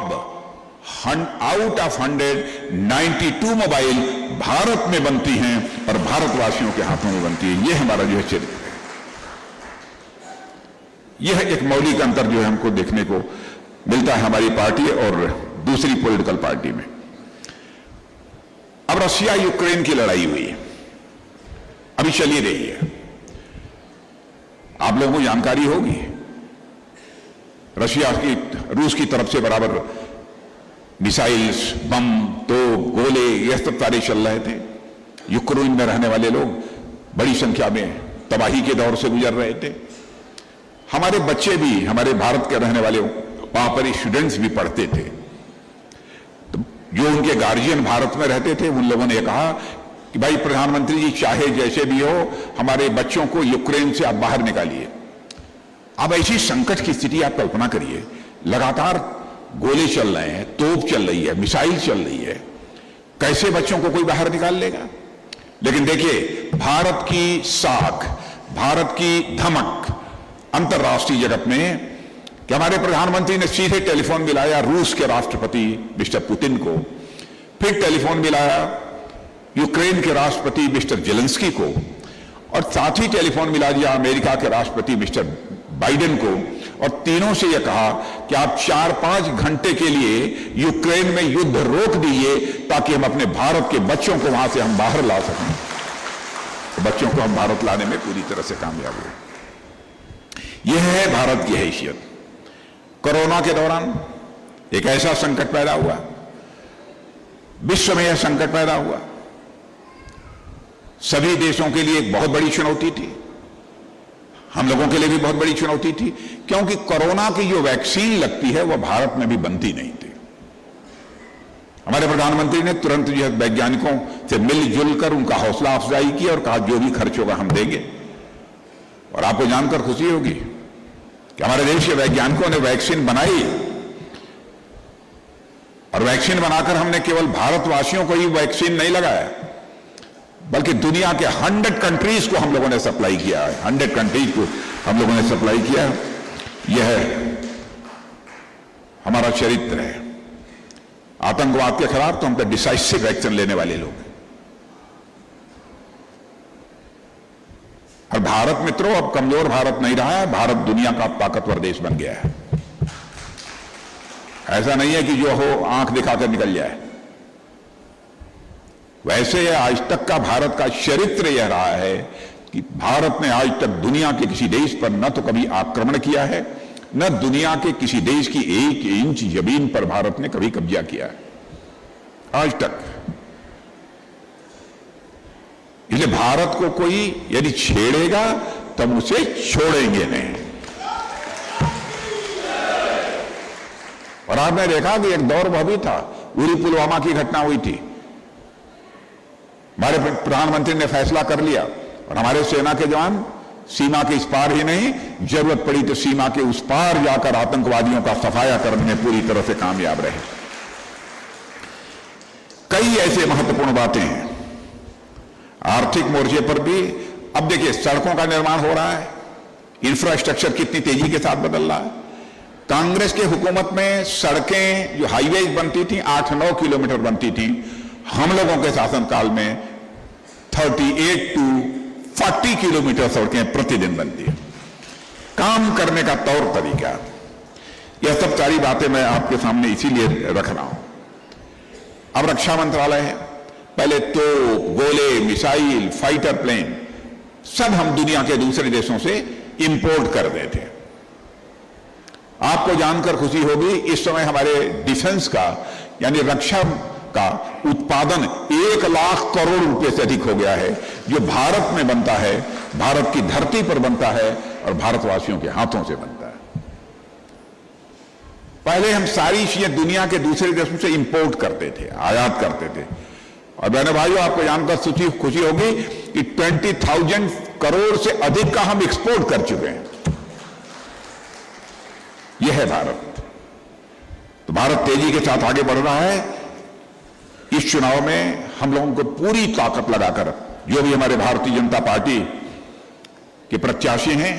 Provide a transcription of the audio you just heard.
अब out of 100 92 mobile Bharat में बनती हैं और भारतवासियों के हाथों में बनती है। यह हमारा जो है चरित्र है। यह एक मौलिक अंतर जो है हमको देखने को मिलता है हमारी पार्टी और दूसरी पॉलिटिकल पार्टी में। अब रशिया यूक्रेन की लड़ाई हुई है, अभी चली रही है। आप लोगों को जानकारी होगी, रशिया की रूस की तरफ से बराबर मिसाइल्स, बम, तोप, गोले, ये सब सारे चल रहे थे। यूक्रेन में रहने वाले लोग बड़ी संख्या में तबाही के दौर से गुजर रहे थे। हमारे बच्चे भी, हमारे भारत के रहने वाले वहां पर स्टूडेंट्स भी पढ़ते थे। तो जो उनके गार्जियन भारत में रहते थे उन लोगों ने कहा कि भाई प्रधानमंत्री जी, चाहे जैसे भी हो, हमारे बच्चों को यूक्रेन से आप बाहर निकालिए। अब ऐसी संकट की स्थिति आप कल्पना करिए, लगातार गोले चल रहे हैं, तोप चल रही है, मिसाइल चल रही है, कैसे बच्चों को कोई बाहर निकाल लेगा? लेकिन देखिए, भारत की साख, भारत की धमक अंतर्राष्ट्रीय जगत में कि हमारे प्रधानमंत्री ने सीधे टेलीफोन मिलाया रूस के राष्ट्रपति मिस्टर पुतिन को, फिर टेलीफोन मिलाया यूक्रेन के राष्ट्रपति मिस्टर जेलेंस्की को, और साथ ही टेलीफोन मिला दिया अमेरिका के राष्ट्रपति मिस्टर बाइडेन को, और तीनों से यह कहा कि आप 4-5 घंटे के लिए यूक्रेन में युद्ध रोक दीजिए ताकि हम अपने भारत के बच्चों को वहां से हम बाहर ला सकें। तो बच्चों को हम भारत लाने में पूरी तरह से कामयाब हुए। यह है भारत की हैसियत। कोरोना के दौरान एक ऐसा संकट पैदा हुआ, विश्व में यह संकट पैदा हुआ, सभी देशों के लिए एक बहुत बड़ी चुनौती थी, हम लोगों के लिए भी बहुत बड़ी चुनौती थी, क्योंकि कोरोना की जो वैक्सीन लगती है वह भारत में भी बनती नहीं थी। हमारे प्रधानमंत्री ने तुरंत जो है वैज्ञानिकों से मिलजुल कर उनका हौसला अफजाई की और कहा जो भी खर्च होगा हम देंगे। और आपको जानकर खुशी होगी कि हमारे देश के वैज्ञानिकों ने वैक्सीन बनाई, और वैक्सीन बनाकर हमने केवल भारतवासियों को ही वैक्सीन नहीं लगाया, बल्कि दुनिया के 100 कंट्रीज को हम लोगों ने सप्लाई किया है। 100 कंट्रीज को हम लोगों ने सप्लाई किया। यह हमारा चरित्र है। आतंकवाद के खिलाफ तो हम तो डिसाइसिव एक्शन लेने वाले लोग हैं। और भारत मित्रों, अब कमजोर भारत नहीं रहा है, भारत दुनिया का ताकतवर देश बन गया है। ऐसा नहीं है कि जो हो आंख दिखाकर निकल जाए। वैसे आज तक का भारत का चरित्र यह रहा है कि भारत ने आज तक दुनिया के किसी देश पर न तो कभी आक्रमण किया है, न दुनिया के किसी देश की 1 इंच जमीन पर भारत ने कभी कब्जा किया है आज तक। इसलिए भारत को कोई यदि छेड़ेगा तो हम उसे छोड़ेंगे नहीं। और आपने देखा कि एक दौर वह भी था, उरी पुलवामा की घटना हुई थी, हमारे प्रधानमंत्री ने फैसला कर लिया और हमारे सेना के जवान सीमा के इस पार ही नहीं, जरूरत पड़ी तो सीमा के उस पार जाकर आतंकवादियों का सफाया करने में पूरी तरह से कामयाब रहे। कई ऐसे महत्वपूर्ण बातें हैं। आर्थिक मोर्चे पर भी अब देखिए, सड़कों का निर्माण हो रहा है, इंफ्रास्ट्रक्चर कितनी तेजी के साथ बदल रहा है। कांग्रेस के हुकूमत में सड़कें जो हाईवेज बनती थी 8-9 किलोमीटर बनती थी, हम लोगों के शासनकाल में 38 to 40 किलोमीटर सड़कें प्रतिदिन बनती है। काम करने का तौर तरीका, यह सब सारी बातें मैं आपके सामने इसीलिए रख रहा हूं। अब रक्षा मंत्रालय है, पहले तो गोले, मिसाइल, फाइटर प्लेन सब हम दुनिया के दूसरे देशों से इंपोर्ट कर रहे थे। आपको जानकर खुशी होगी, इस समय हमारे डिफेंस का यानी रक्षा का उत्पादन 1 लाख करोड़ रुपए से अधिक हो गया है, जो भारत में बनता है, भारत की धरती पर बनता है और भारतवासियों के हाथों से बनता है। पहले हम सारी चीजें दुनिया के दूसरे देशों से इंपोर्ट करते थे, आयात करते थे। और बहनों भाइयों, आपको जानकर खुशी होगी कि 20,000 करोड़ से अधिक का हम एक्सपोर्ट कर चुके हैं। यह है भारत। तो भारत तेजी के साथ आगे बढ़ रहा है। इस चुनाव में हम लोगों को पूरी ताकत लगाकर, जो भी हमारे भारतीय जनता पार्टी के प्रत्याशी हैं,